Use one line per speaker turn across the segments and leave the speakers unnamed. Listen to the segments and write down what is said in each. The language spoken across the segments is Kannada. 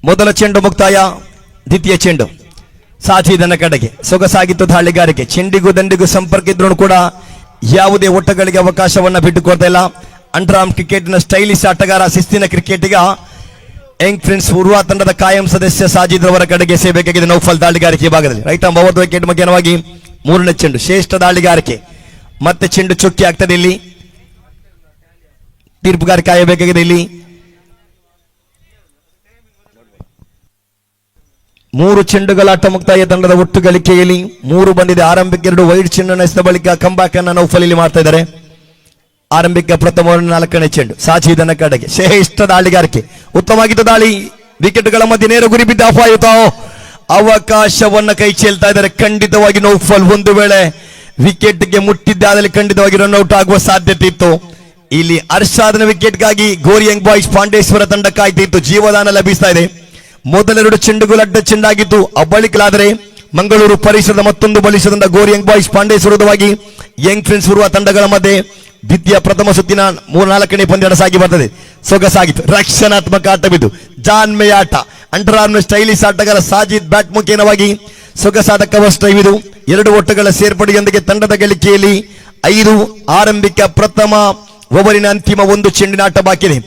ಮೊದಲ ಚೆಂಡು ಮುಕ್ತಾಯ. ದ್ವಿತೀಯ ಚೆಂಡು ಸಾಜಿದನ ಕಡೆಗೆ. ಸೊಗಸಾಗಿತ್ತು ದಾಳಿಗಾರಿಕೆ. ಚೆಂಡಿಗೂ ದಂಡಿಗೂ ಸಂಪರ್ಕ ಇದ್ರೂ ಕೂಡ ಯಾವುದೇ ಓಟಗಳಿಗೆ ಅವಕಾಶವನ್ನ ಬಿಟ್ಟುಕೊಡ್ತಾ ಇಲ್ಲ. ಅಂಡರ್ ಆರ್ಮ್ ಕ್ರಿಕೆಟ್ನ ಸ್ಟೈಲಿಶ್ ಆಟಗಾರ, ಶಿಸ್ತಿನ ಕ್ರಿಕೆಟಿಗ, ಯಂಗ್ ಫ್ರೆಂಡ್ಸ್ ಉರ್ವಾ ತಂಡದ ಕಾಯಂ ಸದಸ್ಯ ಸಾಜಿದ್ ರವರ ಕಡೆಗೆ ಸೇಬೇಕಾಗಿದೆ ನೌಫಲ್ ದಾಳಿಗಾರಿಕೆ ಭಾಗದಲ್ಲಿ. ರೈಟ್ ಆರ್ಮ್ ಓವರ್ ವಿಕೆಟ್ ಮುಖ್ಯವಾಗಿ ಮೂರನೇ ಚೆಂಡು. ಶ್ರೇಷ್ಠ ದಾಳಿಗಾರಿಕೆ. ಮತ್ತೆ ಚೆಂಡು ಚುಕ್ಕಿ ಆಗ್ತದೆ. ಇಲ್ಲಿ ತೀರ್ಪುಗಾರ ಕಾಯಬೇಕಾಗಿದೆ. ಇಲ್ಲಿ 3 ಚೆಂಡುಗಳ ಆಟ ಮುಕ್ತಾಯ. ತಂಡದ ಒಟ್ಟು ಗಳಿಕೆಯಲ್ಲಿ 3 ಬಂದಿದೆ. ಆರಂಭಿಕ 2 ವೈಡ್ ಚೆಂಡು ಎಸೆದ ಬಳಿಕ ಕಂಬ್ಯಾಕ್ ಅನ್ನ ನೌಫಲ್ ಇಲ್ಲಿ ಮಾಡ್ತಾ ಇದ್ದಾರೆ. ಆರಂಭಿಕ ಪ್ರಥಮ 4ನೇ ಚೆಂಡು ಸಾಜಿದನ ಕಡೆಗೆ. ಶ್ರೇಷ್ಠ ದಾಳಿಗಾರಿಕೆ. ಉತ್ತಮವಾಗಿದ್ದ ದಾಳಿ. ವಿಕೆಟ್ಗಳ ಮಧ್ಯೆ ನೇರ ಗುರಿ ಬಿದ್ದ ಆಫ್ ಆಯಿತು. ಅವಕಾಶವನ್ನ ಕೈ ಚೆಲ್ತಾ ಇದ್ದಾರೆ. ಖಂಡಿತವಾಗಿ ನೌಫಲ್ ಒಂದು ವೇಳೆ ವಿಕೆಟ್ಗೆ ಮುಟ್ಟಿದ್ದಾದಲ್ಲಿ ಖಂಡಿತವಾಗಿ ರನ್ಔಟ್ ಆಗುವ ಸಾಧ್ಯತೆ ಇತ್ತು. ಇಲ್ಲಿ ಅರ್ಷಾದನ ವಿಕೆಟ್ಗಾಗಿ ಗೋರಿಯಂಗ್ ಬಾಯ್ಸ್ ಪಾಂಡೇಶ್ವರ ತಂಡ ಕಾಯ್ತಿತ್ತು. ಜೀವದಾನ ಲಭಿಸ್ತಾ ಇದೆ. ಮೊದಲೆರಡು ಚೆಂಡುಗಳು ಅಡ್ಡ ಚೆಂಡಾಗಿತ್ತು. ಅಬ್ಬಳಿಕಲಾದರೆ ಮಂಗಳೂರು ಪರಿಸರದ ಮತ್ತೊಂದು ಬಲಿಸದಿಂದ ಗೋರಿಯಂಗ್ ಬಾಯ್ಸ್ ಪಾಂಡೇಶ್ವರದವಾಗಿ ಯಂಗ್ ಫ್ರೆಂಡ್ಸ್ ಉರುವ ತಂಡಗಳ ಮಧ್ಯೆ ದ್ವಿತೀಯ ಪ್ರಥಮ ಸುತ್ತಿನ 4ನೇ ಪಂದ್ಯ ಸಾಗಿ ಬರ್ತದೆ. ಸೊಗಸಾಗಿತ್ತು. ರಕ್ಷಣಾತ್ಮಕ ಆಟ ಬಿದ್ದು ಜಾನ್ಮೆಯ ಆಟ. ಅಂಡರ್ ಆರ್ಮ್ ಸ್ಟೈಲಿಶ್ ಆಟಗಾರ ಸಾಜಿದ್ ಬ್ಯಾಟ್ ಮುಖೇನವಾಗಿ ಸೊಗಸಾದ ಕವರ್ ಡ್ರೈವ್ ಇದು. 2 ಓಟಗಳ ಸೇರ್ಪಡೆಯೊಂದಿಗೆ ತಂಡದ ಗಳಿಕೆಯಲ್ಲಿ 5. ಆರಂಭಿಕ ಪ್ರಥಮ ಓವರಿನ ಅಂತಿಮ 1 ಚೆಂಡಿನ ಆಟ ಬಾಕಿದೆ.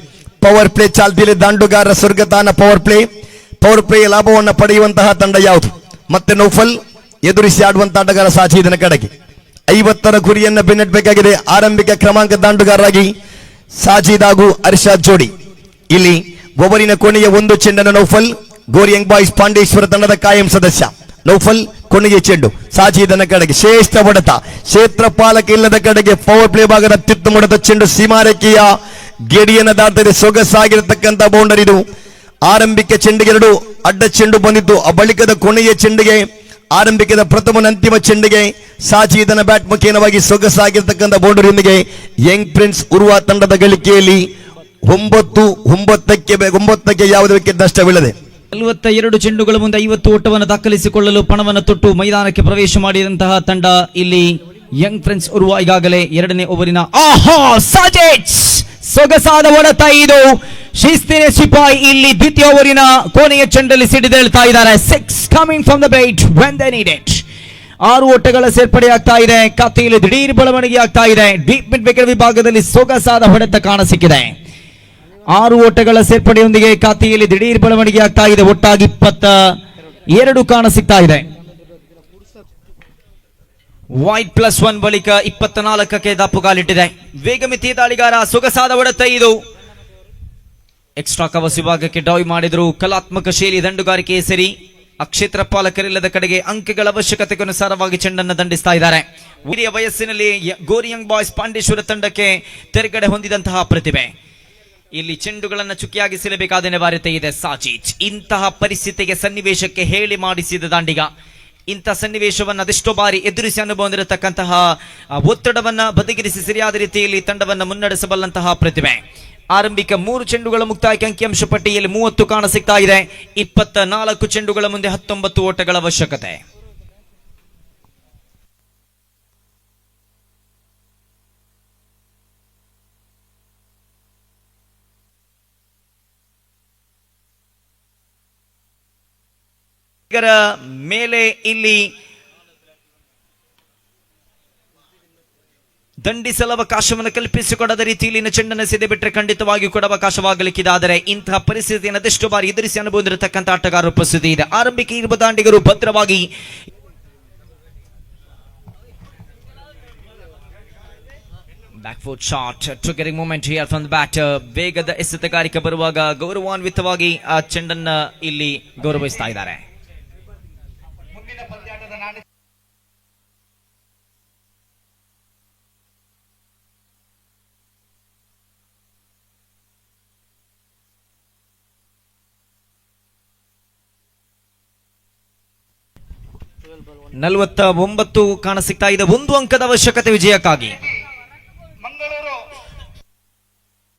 ಪವರ್ ಪ್ಲೇ ಚಾಲ್ತಿಯಲ್ಲಿ ದಾಂಡುಗಾರರ ಸ್ವರ್ಗತಾನ ಪವರ್ ಪ್ಲೇ ಲಾಭವನ್ನು ಪಡೆಯುವಂತಹ ತಂಡ ಯಾವುದು? ಮತ್ತೆ ನೌಫಲ್ ಎದುರಿಸಿ ಆಡುವಂತಹ ಆಟಗಾರ ಸಾಜಿದನ ಕಡೆಗೆ. 50ರ ಗುರಿಯನ್ನ ಬೆನ್ನಟ್ಟಬೇಕಾಗಿದೆ. ಆರಂಭಿಕ ಕ್ರಮಾಂಕ ದಾಂಡುಗಾರರಾಗಿ ಸಾಜಿದ್ ಹಾಗೂ ಅರ್ಷಾದ್ ಜೋಡಿ. ಇಲ್ಲಿ ಓವರಿನ ಕೊನೆಯ 1 ಚೆಂಡನ್ನು ನೌಫಲ್ ಗೋರಿಯಂಗ್ ಬಾಯ್ಸ್ ಪಾಂಡೇಶ್ವರ ತಂಡದ ಕಾಯಂ ಸದಸ್ಯ ನೌಫಲ್ ಕೊನೆಯ ಚೆಂಡು ಸಾಜಿದನ ಕಡೆಗೆ. ಶ್ರೇಷ್ಠ ಹೊಡೆತ. ಕ್ಷೇತ್ರಪಾಲಕ ಇಲ್ಲದ ಕಡೆಗೆ ಪವರ್ ಪ್ಲೇ ಭಾಗದ ಅತ್ಯುತ್ತಮ ಹೊಡೆತ ಚೆಂಡು ಸೀಮಾರೇಖೆಯ ಗೆಡಿಯನ್ನ ದಾಟ್ತದೆ. ಸೊಗಸಾಗಿರತಕ್ಕಂಥ ಬೌಂಡರಿ ಇದು. ಆರಂಭಿಕ ಚೆಂಡಿಗೆ 2 ಅಡ್ಡ ಚೆಂಡು ಬಂದಿತ್ತು. ಆ ಬಳಿಕದ ಕೊನೆಯ ಚೆಂಡಿಗೆ, ಆರಂಭಿಕದ ಪ್ರಥಮ ಅಂತಿಮ ಚೆಂಡಿಗೆ ಸಾಜಿದನ ಬ್ಯಾಟ್ ಮುಖೇನವಾಗಿ ಸೊಗಸಾಗಿರ್ತಕ್ಕಂಥ ಬೌಂಡರಿಯೊಂದಿಗೆ ಯಂಗ್ ಪ್ರಿನ್ಸ್ ಉರುವ ತಂಡದ ಗಳಿಕೆಯಲ್ಲಿ 9ಕ್ಕೆ ಯಾವುದೇ ವಿಕೆಟ್ ನಷ್ಟವಿಲ್ಲದೆ
42 ಚೆಂಡುಗಳ ಮುಂದೆ 50 ಓಟವನ್ನು ದಾಖಲಿಸಿಕೊಳ್ಳಲು ಪಣವನ್ನು ತೊಟ್ಟು ಮೈದಾನಕ್ಕೆ ಪ್ರವೇಶ ಮಾಡಿದಂತಹ ತಂಡ ಇಲ್ಲಿ ಯಂಗ್ ಫ್ರೆಂಡ್ಸ್ ಉರುವ. ಈಗಾಗಲೇ 2ನೇ ಓವರಿನ ಸೊಗಸಾದ ಹೊಡೆತ ಇದು. ಶಿಸ್ತಿನ ಸಿಪಾಯಿ ಇಲ್ಲಿ ದ್ವಿತೀಯ ಓವರಿನ ಕೊನೆಯ ಚೆಂಡಲ್ಲಿ ಸಿಡಿದೇಳ್ತಾ ಇದ್ದಾರೆ. 6 coming from the bait when they need it. 6 ಓಟಗಳ ಸೇರ್ಪಡೆ ಆಗ್ತಾ ಇದೆ. ಖಾತೆಯಲ್ಲಿ ದಿಢೀರ್ ಬೆಳವಣಿಗೆ ಆಗ್ತಾ ಇದೆ. ಡೀಪ್ ಮಿಡ್ ವಿಕೆಟ್ ವಿಭಾಗದಲ್ಲಿ ಸೊಗಸಾದ ಹೊಡೆತ ಕಾಣಸಿಕ್ಕಿದೆ. 6 ಓಟಗಳ ಸೇರ್ಪಡೆಯೊಂದಿಗೆ ಖಾತೆಯಲ್ಲಿ ದಿಢೀರ್ ಬೆಳವಣಿಗೆ ಆಗ್ತಾ ಇದೆ. ಒಟ್ಟಾಗಿ 22 ಕಾಣಸಿಗ್ತಾ ಇದೆ. ವೈಟ್ +1 ಬಳಿಕ 24ಕ್ಕೆ ದಾಪುಗಾಲಿಟ್ಟಿದೆ. ವೇಗಮಿತಿ ದಾಳಿಗಾರ. ಸೊಗಸಾದ ಹೊಡೆತ ಇದು. ಎಕ್ಸ್ಟ್ರಾ ಕವರ್ಸ್ ವಿಭಾಗಕ್ಕೆ ಡಾಯ್ ಮಾಡಿದ್ರು. ಕಲಾತ್ಮಕ ಶೈಲಿ ದಂಡುಗಾರಿಕೆ ಸರಿ. ಅಕ್ಷೇತ್ರ ಪಾಲಕರಿಲ್ಲದ ಕಡೆಗೆ ಅಂಕಗಳ ಅವಶ್ಯಕತೆಗೆ ಅನುಸಾರವಾಗಿ ಚೆಂಡನ್ನು ದಂಡಿಸ್ತಾ ಇದ್ದಾರೆ. ಹಿರಿಯ ವಯಸ್ಸಿನಲ್ಲಿ ಗೋರಿಯಂಗ್ ಬಾಯ್ಸ್ ಪಾಂಡೇಶ್ವರ ತಂಡಕ್ಕೆ ತೆರೆಗಡೆ ಹೊಂದಿದಂತಹ ಪ್ರತಿಭೆ. ಇಲ್ಲಿ ಚೆಂಡುಗಳನ್ನು ಚುಕ್ಕಿಯಾಗಿಸಲೇಬೇಕಾದ ಅನಿವಾರ್ಯತೆ ಇದೆ ಸಾಜಿದ್. ಇಂತಹ ಪರಿಸ್ಥಿತಿಗೆ ಸನ್ನಿವೇಶಕ್ಕೆ ಹೇಳಿ ಮಾಡಿಸಿದ ದಾಂಡಿಗ. ಇಂಥ ಸನ್ನಿವೇಶವನ್ನು ಅದೆಷ್ಟೋ ಬಾರಿ ಎದುರಿಸಿ ಅನುಭವ ಹೊಂದಿರತಕ್ಕಂತಹ ಒತ್ತಡವನ್ನ ಬದಿಗಿರಿಸಿ ಸರಿಯಾದ ರೀತಿಯಲ್ಲಿ ತಂಡವನ್ನು ಮುನ್ನಡೆಸಬಲ್ಲಂತಹ ಪ್ರತಿಭೆ. ಆರಂಭಿಕ 3 ಚೆಂಡುಗಳ ಮುಕ್ತಾಯಕ್ಕೆ ಅಂಕಿಅಂಶ ಪಟ್ಟಿಯಲ್ಲಿ 30 ಕಾಣಸಿಗ್ತಾ ಇದೆ. 24 ಚೆಂಡುಗಳ ಮುಂದೆ 19 ಓಟಗಳ ಅವಶ್ಯಕತೆ. ಮೇಲೆ ಇಲ್ಲಿ ದಂಡಿಸಲು ಅವಕಾಶವನ್ನು ಕಲ್ಪಿಸಿಕೊಡದ ರೀತಿಯಲ್ಲಿ ಚೆಂಡನ್ನು ಸೆದೆ ಬಿಟ್ಟರೆ ಖಂಡಿತವಾಗಿಯೂ ಕೂಡ ಅವಕಾಶವಾಗಲಿಕ್ಕಿದೆ. ಇಂತಹ ಪರಿಸ್ಥಿತಿಯನ್ನು ಅದೆಷ್ಟು ಬಾರಿ ಎದುರಿಸಿ ಅನುಭವ ಹೊಂದಿರತಕ್ಕಂಥ ಆಟಗಾರರ ಉಪಸ್ಥಿತಿ ಇದೆ. ಆರಂಭಿಕ ಇರುವ ದಾಂಡಿಗರು ಭದ್ರವಾಗಿ backfoot shot triggering moment here from the batter. ವೇಗದ ಎಸೆತಗಾರಿಕೆ ಬರುವಾಗ ಗೌರವಾನ್ವಿತವಾಗಿ ಆ ಚೆಂಡನ್ನ ಇಲ್ಲಿ ಗೌರವಿಸ್ತಾ ಇದ್ದಾರೆ. ನಲವತ್ತ 49 ಕಾಣಸಿಗ್ತಾ ಇದೆ. 1 ಅಂಕದ ಅವಶ್ಯಕತೆ ವಿಜಯಕ್ಕಾಗಿ.